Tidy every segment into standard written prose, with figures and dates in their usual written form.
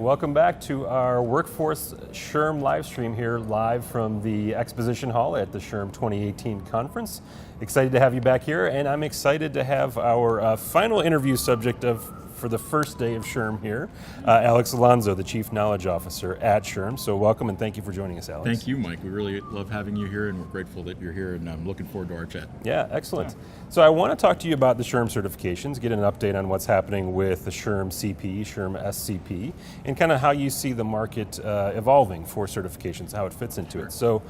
welcome back to our Workforce SHRM live stream here, live from the Exposition Hall at the SHRM 2018 Conference. Excited to have you back here, and I'm excited to have our final interview subject for the first day of SHRM here, Alex Alonso, the Chief Knowledge Officer at SHRM. So welcome and thank you for joining us, Alex. Thank you, Mike. We really love having you here, and we're grateful that you're here, and I'm looking forward to our chat. Yeah, excellent. So I want to talk to you about the SHRM certifications, get an update on what's happening with the SHRM CP, SHRM SCP, and kind of how you see the market evolving for certifications, how it fits into it. So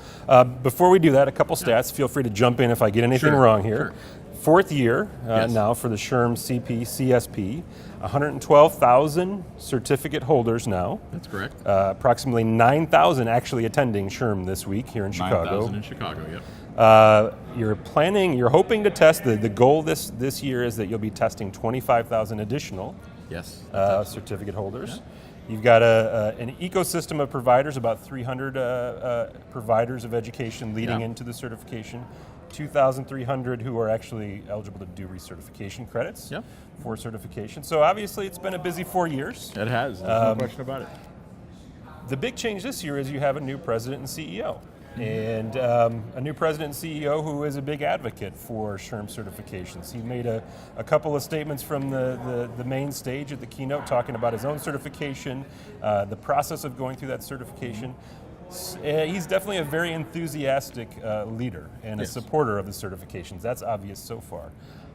before we do that, a couple stats. Feel free to jump in if I get anything wrong here. Sure. Fourth year now for the SHRM CP, CSP, 112,000 certificate holders now. That's correct. Approximately 9,000 actually attending SHRM this week here in Chicago. 9,000 in Chicago, yep. You're hoping to test, the goal this year is that you'll be testing 25,000 additional certificate holders. Yeah. You've got an ecosystem of providers, about 300 providers of education leading into the certification. 2,300 who are actually eligible to do recertification credits for certification. So obviously it's been a busy 4 years. It has, there's no question about it. The big change this year is you have a new president and CEO. And a new president and CEO who is a big advocate for SHRM certifications. He made a couple of statements from the main stage at the keynote talking about his own certification, the process of going through that certification. He's definitely a very enthusiastic leader and a supporter of the certifications. That's obvious so far.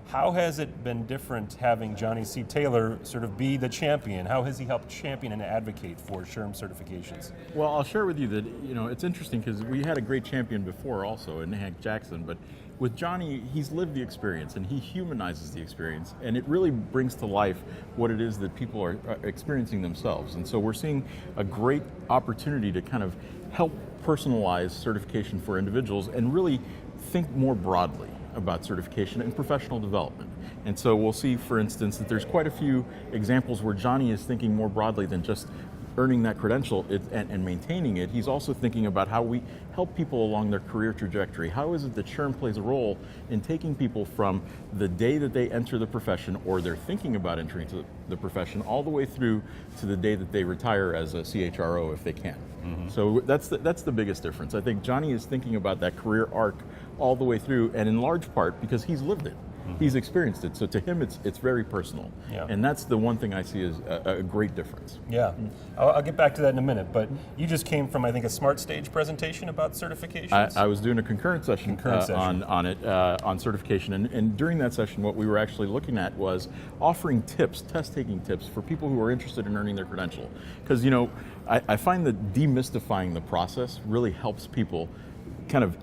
How has it been different having Johnny C. Taylor sort of be the champion? How has he helped champion and advocate for SHRM certifications? Well, I'll share with you that it's interesting because we had a great champion before also in Hank Jackson, but with Johnny, he's lived the experience and he humanizes the experience, and it really brings to life what it is that people are experiencing themselves. And so we're seeing a great opportunity to kind of help personalize certification for individuals and really think more broadly about certification and professional development. And so we'll see, for instance, that there's quite a few examples where Johnny is thinking more broadly than just earning that credential and maintaining it. He's also thinking about how we help people along their career trajectory. How is it that SHRM plays a role in taking people from the day that they enter the profession or they're thinking about entering the profession all the way through to the day that they retire as a CHRO if they can. So that's the biggest difference. I think Johnny is thinking about that career arc all the way through, and in large part because he's lived it. He's experienced it, so to him it's very personal. And that's the one thing I see as a great difference. I'll get back to that in a minute, but you just came from, I think, a Smart Stage presentation about certifications? I was doing a concurrent session on certification, and during that session what we were actually looking at was offering tips, test-taking tips for people who are interested in earning their credential. Because I find that demystifying the process really helps people kind of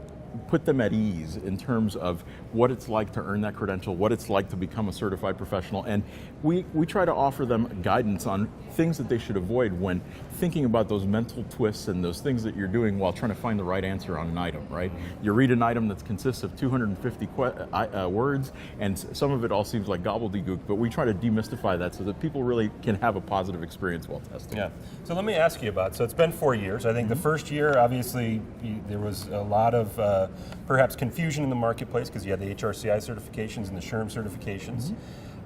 put them at ease in terms of what it's like to earn that credential, what it's like to become a certified professional, and we try to offer them guidance on things that they should avoid when thinking about those mental twists and those things that you're doing while trying to find the right answer on an item, right? You read an item that consists of 250 words, and some of it all seems like gobbledygook, but we try to demystify that so that people really can have a positive experience while testing. So let me ask you about, so it's been 4 years. I think the first year, obviously, there was a lot of perhaps confusion in the marketplace because you had the HRCI certifications and the SHRM certifications.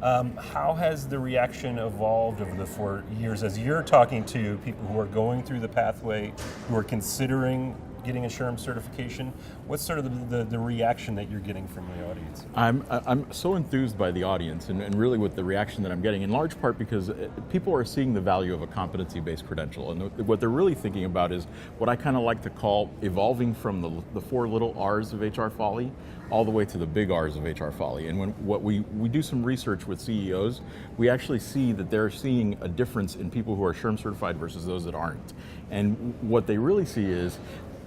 How has the reaction evolved over the 4 years as you're talking to people who are going through the pathway, who are considering getting a SHRM certification? What's sort of the reaction that you're getting from the audience? I'm so enthused by the audience and really with the reaction that I'm getting, in large part because people are seeing the value of a competency-based credential, and what they're really thinking about is what I kind of like to call evolving from the four little R's of HR folly all the way to the big R's of HR folly. And when we do some research with CEOs, we actually see that they're seeing a difference in people who are SHRM certified versus those that aren't. And what they really see is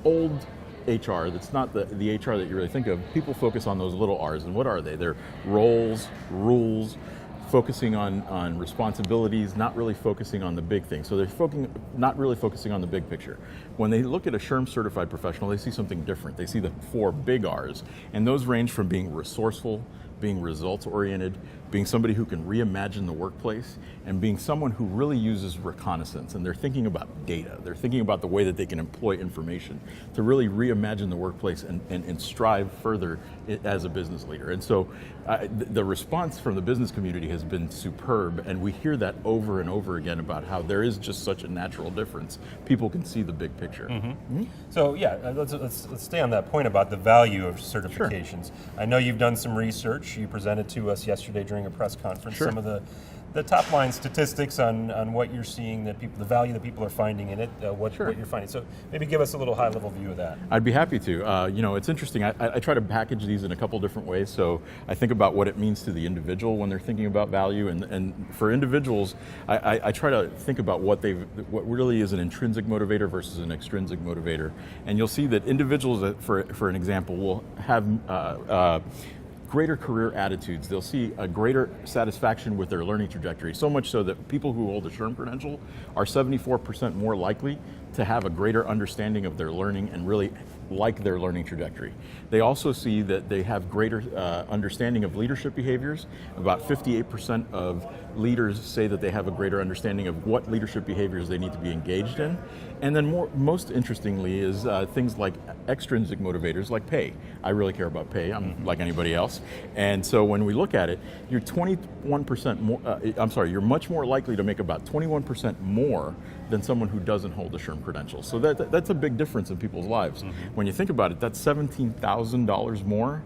old HR, that's not the HR that you really think of. People focus on those little R's, and what are they? They're roles, rules, focusing on responsibilities, not really focusing on the big thing. So they're not really focusing on the big picture. When they look at a SHRM certified professional, they see something different. They see the four big R's, and those range from being resourceful, being results-oriented, being somebody who can reimagine the workplace, and being someone who really uses reconnaissance. And they're thinking about data. They're thinking about the way that they can employ information to really reimagine the workplace and strive further as a business leader. And so the response from the business community has been superb, and we hear that over and over again about how there is just such a natural difference. People can see the big picture. So yeah, let's stay on that point about the value of certifications. Sure. I know you've done some research. You presented to us yesterday during a press conference some of the top line statistics on what you're seeing, that people, the value that people are finding in it, what you're finding. So maybe give us a little high level view of that. I'd be happy to. It's interesting. I try to package these in a couple different ways. So I think about what it means to the individual when they're thinking about value, and for individuals, I try to think about what really is an intrinsic motivator versus an extrinsic motivator. And you'll see that individuals, for an example, will have greater career attitudes. They'll see a greater satisfaction with their learning trajectory, so much so that people who hold a SHRM credential are 74% more likely to have a greater understanding of their learning and really like their learning trajectory. They also see that they have greater understanding of leadership behaviors. About 58% of leaders say that they have a greater understanding of what leadership behaviors they need to be engaged in. And then most interestingly is things like extrinsic motivators like pay. I really care about pay, I'm like anybody else. And so when we look at it, you're 21% more, you're much more likely to make about 21% more than someone who doesn't hold a SHRM credential. So that's a big difference in people's lives. When you think about it, that's $17,000 more.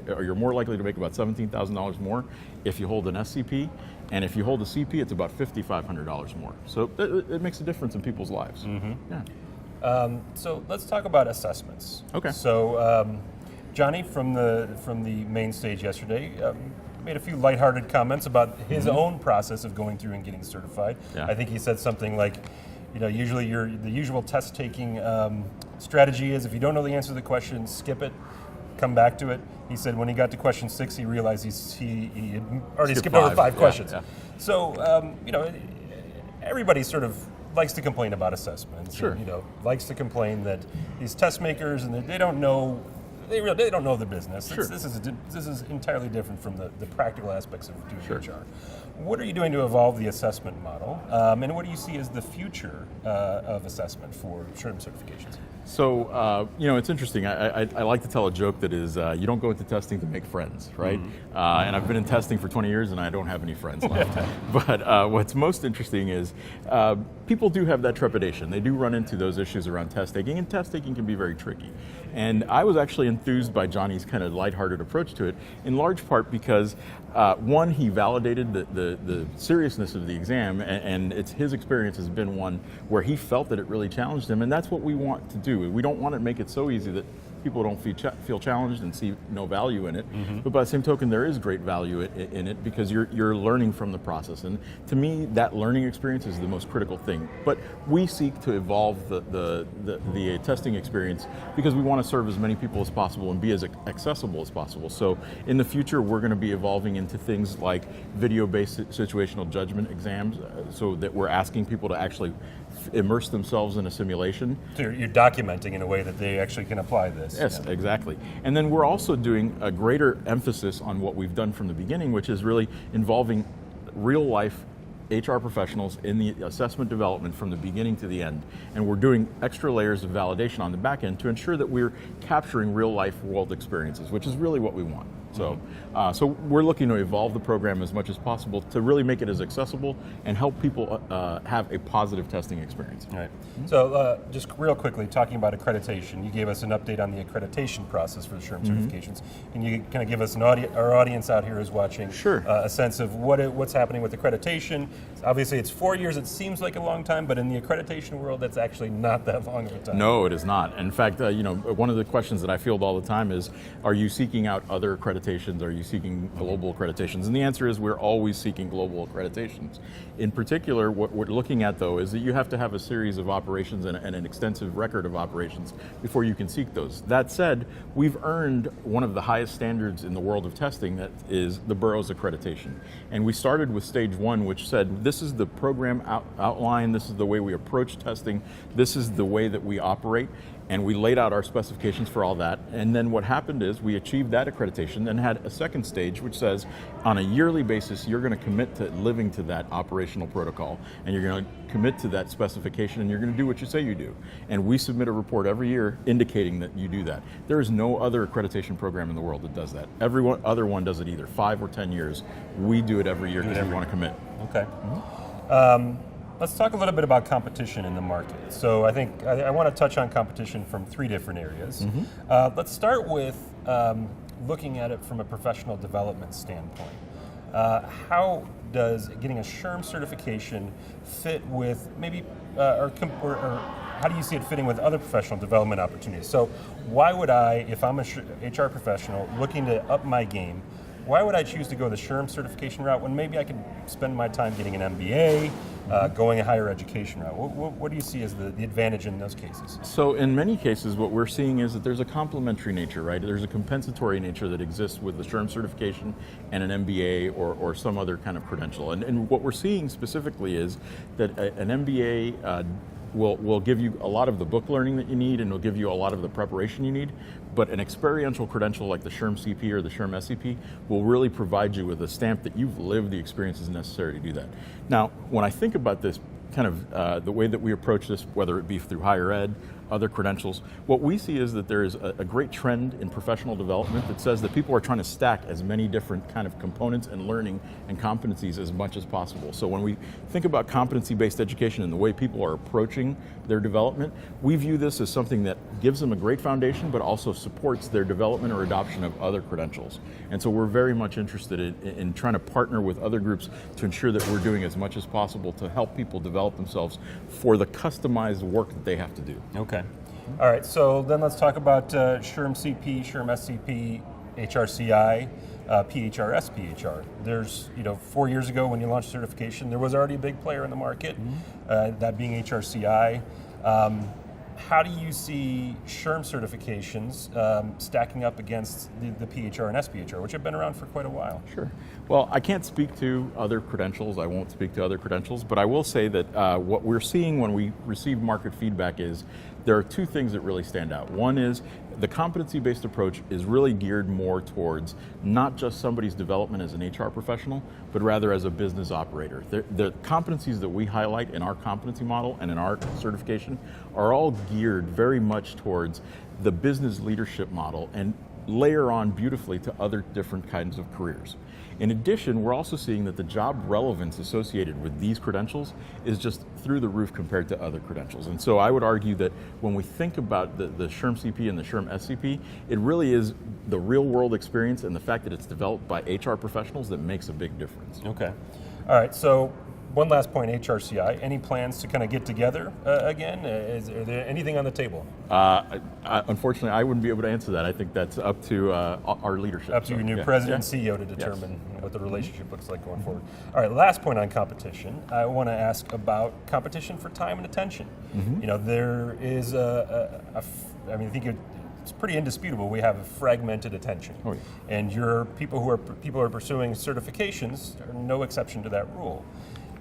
Or you're more likely to make about $17,000 more if you hold an SCP, and if you hold a CP, it's about $5,500 more. So it makes a difference in people's lives. Yeah. So let's talk about assessments. Okay. So Johnny from the main stage yesterday made a few lighthearted comments about his own process of going through and getting certified. Yeah. I think he said something like, usually the usual test taking strategy is if you don't know the answer to the question, skip it, come back to it. He said when he got to question 6, he realized he had already skipped over 5 questions. Yeah. So everybody sort of likes to complain about assessments. Sure. And, likes to complain that these test makers and they don't know. They don't know the business. Sure. This is entirely different from the practical aspects of doing HR. What are you doing to evolve the assessment model, and what do you see as the future of assessment for SHRM certifications? So, it's interesting. I like to tell a joke that is, you don't go into testing to make friends, right? And I've been in testing for 20 years and I don't have any friends left. But what's most interesting is people do have that trepidation. They do run into those issues around test taking, and test taking can be very tricky. And I was actually enthused by Johnny's kind of lighthearted approach to it, in large part because one, he validated the seriousness of the exam, and his experience has been one where he felt that it really challenged him, and that's what we want to do. We don't want to make it so easy that people don't feel challenged and see no value in it. But by the same token, there is great value in it because you're learning from the process. And to me, that learning experience is the most critical thing. But we seek to evolve the testing experience because we want to serve as many people as possible and be as accessible as possible. So in the future, we're going to be evolving into things like video-based situational judgment exams, so that we're asking people to actually immerse themselves in a simulation. So you're documenting in a way that they actually can apply this. Yes, exactly. And then we're also doing a greater emphasis on what we've done from the beginning, which is really involving real life HR professionals in the assessment development from the beginning to the end. And we're doing extra layers of validation on the back end to ensure that we're capturing real life world experiences, which is really what we want. So, so we're looking to evolve the program as much as possible to really make it as accessible and help people have a positive testing experience. All right. So just real quickly, talking about accreditation, you gave us an update on the accreditation process for the SHRM certifications. Can you kind of give us our audience out here is watching a sense of what's happening with accreditation? Obviously, it's 4 years. It seems like a long time, but in the accreditation world, that's actually not that long of a time. No, it is not. In fact, one of the questions that I field all the time is, are you seeking out other accreditations? Are you seeking global accreditations? And the answer is we're always seeking global accreditations. In particular, what we're looking at, though, is that you have to have a series of operations and an extensive record of operations before you can seek those. That said, we've earned one of the highest standards in the world of testing, that is the Burroughs Accreditation. And we started with stage 1, which said said, this is the program outline, this is the way we approach testing, this is the way that we operate, and we laid out our specifications for all that. And then what happened is we achieved that accreditation, then had a second stage which says on a yearly basis you're going to commit to living to that operational protocol, and you're going to commit to that specification, and you're going to do what you say you do. And we submit a report every year indicating that you do that. There is no other accreditation program in the world that does that. Every other one does it either 5 or 10 years. We do it every year because we want to commit. Okay. Let's talk a little bit about competition in the market. So I think I want to touch on competition from 3 different areas. Let's start with looking at it from a professional development standpoint. How does getting a SHRM certification fit with maybe, or how do you see it fitting with other professional development opportunities? So why would I, if I'm a HR professional looking to up my game, why would I choose to go the SHRM certification route when maybe I could spend my time getting an MBA, going a higher education route? What do you see as the advantage in those cases? So in many cases, what we're seeing is that there's a complementary nature, right? There's a compensatory nature that exists with the SHRM certification and an MBA or some other kind of credential. And what we're seeing specifically is that an MBA will give you a lot of the book learning that you need, and will give you a lot of the preparation you need, but an experiential credential like the SHRM CP or the SHRM SCP will really provide you with a stamp that you've lived the experiences necessary to do that. Now, when I think about this kind of the way that we approach this, whether it be through higher ed, other credentials, what we see is that there is a great trend in professional development that says that people are trying to stack as many different kind of components and learning and competencies as much as possible. So when we think about competency-based education and the way people are approaching their development, we view this as something that gives them a great foundation but also supports their development or adoption of other credentials. And so we're very much interested in trying to partner with other groups to ensure that we're doing as much as possible to help people develop themselves for the customized work that they have to do. Okay. All right, so then let's talk about SHRM CP, SHRM SCP, HRCI, PHRS, PHR. There's, 4 years ago when you launched certification, there was already a big player in the market, that being HRCI. How do you see SHRM certifications stacking up against the PHR and SPHR, which have been around for quite a while? Sure. Well, I can't speak to other credentials. I won't speak to other credentials, but I will say that what we're seeing when we receive market feedback is there are 2 things that really stand out. One is the competency-based approach is really geared more towards not just somebody's development as an HR professional, but rather as a business operator. The competencies that we highlight in our competency model and in our certification are all geared very much towards the business leadership model and layer on beautifully to other different kinds of careers. In addition, we're also seeing that the job relevance associated with these credentials is just through the roof compared to other credentials. And so I would argue that when we think about the SHRM CP and the SHRM SCP, it really is the real world experience and the fact that it's developed by HR professionals that makes a big difference. Okay. All right, so one last point, HRCI. Any plans to kind of get together again? Is there anything on the table? Unfortunately, I wouldn't be able to answer that. I think that's up to our leadership. Up to your new president and CEO to determine what the relationship looks like going forward. All right, last point on competition. I want to ask about competition for time and attention. There is I think it's pretty indisputable. We have a fragmented attention, and your people who are pursuing certifications are no exception to that rule.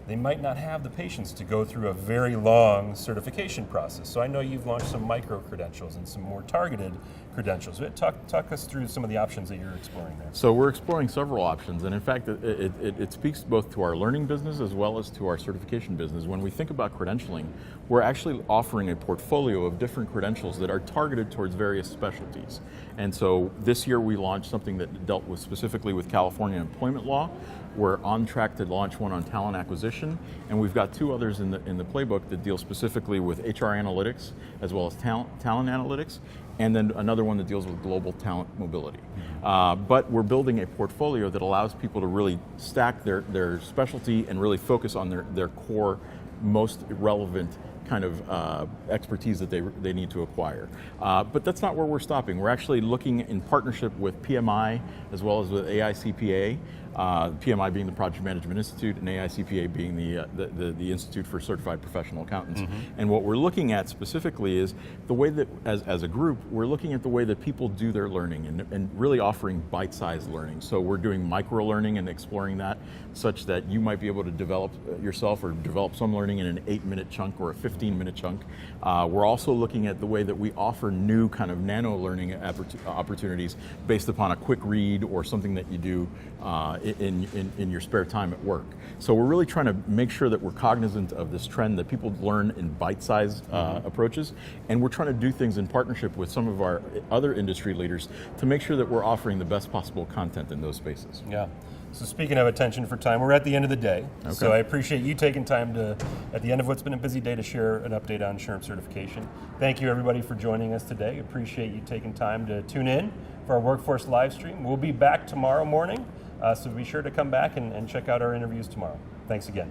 They might not have the patience to go through a very long certification process. So I know you've launched some micro credentials and some more targeted credentials. Talk us through some of the options that you're exploring there. So we're exploring several options, and in fact, it speaks both to our learning business as well as to our certification business. When we think about credentialing, we're actually offering a portfolio of different credentials that are targeted towards various specialties. And so this year we launched something that dealt with specifically with California employment law. We're on track to launch one on talent acquisition, and we've got 2 others in the playbook that deal specifically with HR analytics as well as talent analytics, and then another one that deals with global talent mobility. But we're building a portfolio that allows people to really stack their specialty and really focus on their core, most relevant kind of expertise that they need to acquire. But that's not where we're stopping. We're actually looking in partnership with PMI as well as with AICPA, PMI being the Project Management Institute and AICPA being the Institute for Certified Professional Accountants. And what we're looking at specifically is the way that, as a group, we're looking at the way that people do their learning and really offering bite-sized learning. So we're doing micro-learning and exploring that such that you might be able to develop yourself or develop some learning in an 8-minute chunk or a 15-minute chunk. We're also looking at the way that we offer new kind of nano-learning opportunities based upon a quick read or something that you do in your spare time at work. So we're really trying to make sure that we're cognizant of this trend that people learn in bite-sized approaches, and we're trying to do things in partnership with some of our other industry leaders to make sure that we're offering the best possible content in those spaces. Yeah. So speaking of attention for time, we're at the end of the day. Okay. So I appreciate you taking time to, at the end of what's been a busy day, to share an update on SHRM certification. Thank you everybody for joining us today. Appreciate you taking time to tune in for our Workforce live stream. We'll be back tomorrow morning, so be sure to come back and check out our interviews tomorrow. Thanks again.